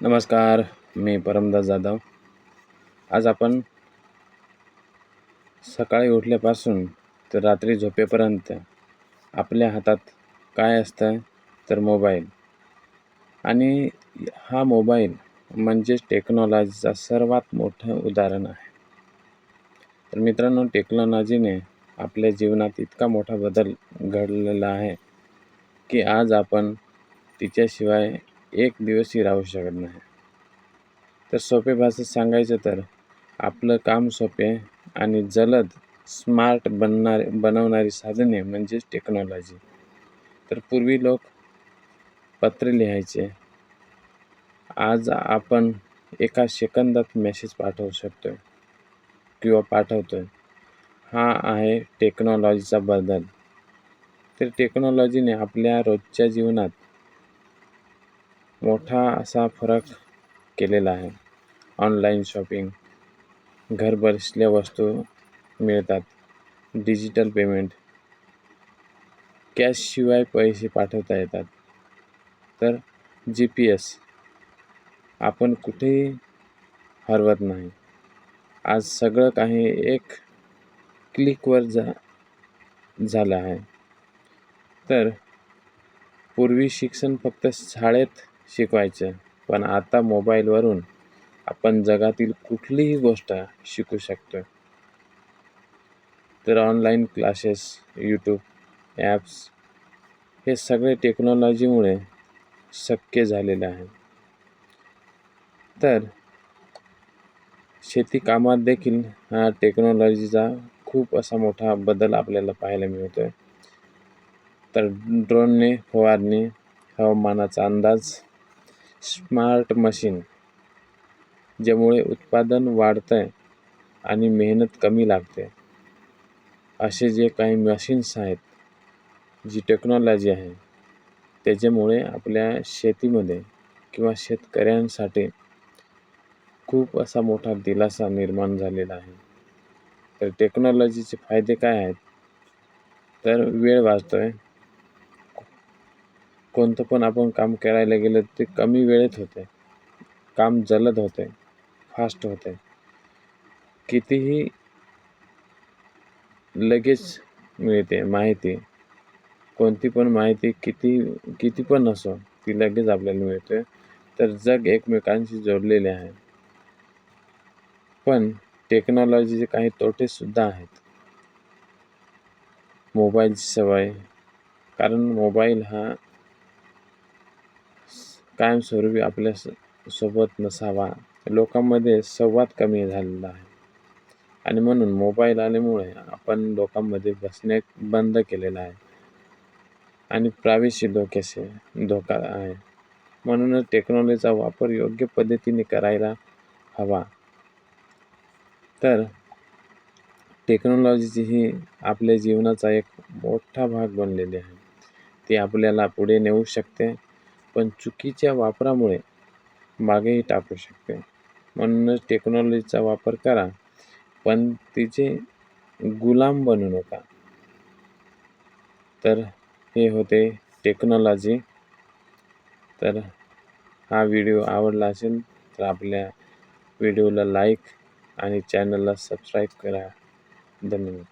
नमस्कार, मी परमदास जाधव. आज आपण सकाळी उठल्यापासून तर रात्री झोपेपर्यंत आपल्या हातात काय असतं तर मोबाईल. आणि हा मोबाईल म्हणजेच टेक्नॉलॉजीचा सर्वात मोठं उदाहरण आहे. तर मित्रांनो, टेक्नॉलॉजीने आपल्या जीवनात इतका मोठा बदल घडलेला आहे की आज आपण तिच्याशिवाय एक दिवसही राहू शकत नाही. तर सोपे भाषेत सांगायचं तर आपलं काम सोपे आणि जलद स्मार्ट बनवणारी साधने म्हणजेच टेक्नॉलॉजी. तर पूर्वी लोक पत्र लिहायचे. आज आपण एका सेकंदात मेसेज पाठवू शकतोय किंवा पाठवतोय. हा आहे टेक्नॉलॉजीचा बदल. तर टेक्नॉलॉजीने आपल्या रोजच्या जीवनात मोठा असा फरक केलेला आहे. ऑनलाईन शॉपिंग, घर बसल्या वस्तू मिळतात, डिजिटल पेमेंट, कॅशशिवाय पैसे पाठवता येतात. तर GPS, आपण कुठेही हरवत नाही. आज सगळं काही एक क्लिकवर झालं आहे. तर पूर्वी शिक्षण फक्त शाळेत शिकवायचं, पण आता मोबाईलवरून आपण जगातील कुठलीही गोष्ट शिकू शकतो. तर ऑनलाईन क्लासेस, यूट्यूब, ॲप्स हे सगळे टेक्नॉलॉजीमुळे शक्य झालेले आहे. तर शेती कामात देखील हा टेक्नॉलॉजीचा खूप असा मोठा बदल आपल्याला पाहायला मिळतो आहे. तर ड्रोनने फवारणी, हवामानाचा अंदाज, स्मार्ट मशीन ज्यामुळे उत्पादन वाढतं आहे आणि मेहनत कमी लागते. असे जे काही मशीन्स आहेत, जी टेक्नॉलॉजी आहे, त्याच्यामुळे आपल्या शेतीमध्ये किंवा शेतकऱ्यांसाठी खूप असा मोठा दिलासा निर्माण झालेला आहे. तर टेक्नॉलॉजीचे फायदे काय आहेत? तर वेळ वाचतोय. कोणतं पण आपण काम करायला गेलं ते कमी वेळेत होते. काम जलद होते, फास्ट होते. कितीही लगेच मिळते माहिती. कोणती पण माहिती किती पण नसो, ती लगेच आपल्याला मिळते. तर जग एकमेकांशी जोडलेले आहे. पण टेक्नॉलॉजीचे काही तोटेसुद्धा आहेत. मोबाईलची सवय, कारण मोबाईल हा कायमस्वरूपी आपल्या सोबत नसावा. लोकांमध्ये संवाद कमी झालेला आहे आणि म्हणून मोबाईल आल्यामुळे आपण लोकांमध्ये बसणे बंद केलेलं आहे आणि प्रायव्हसी धोका आहे. म्हणूनच टेक्नॉलॉजीचा वापर योग्य पद्धतीने करायला हवा. तर टेक्नॉलॉजीची ही आपल्या जीवनाचा एक मोठा भाग बनलेली आहे. ती आपल्याला पुढे नेऊ शकते, पण चुकीच्या वापरामुळे मागेही टाकू शकते. म्हणूनच टेक्नॉलॉजीचा वापर करा, पण तिचे गुलाम बनू नका. तर हे होते टेक्नॉलॉजी. तर हा व्हिडिओ आवडला असेल तर आपल्या व्हिडिओला लाईक आणि चॅनलला सबस्क्राईब करा. धन्यवाद.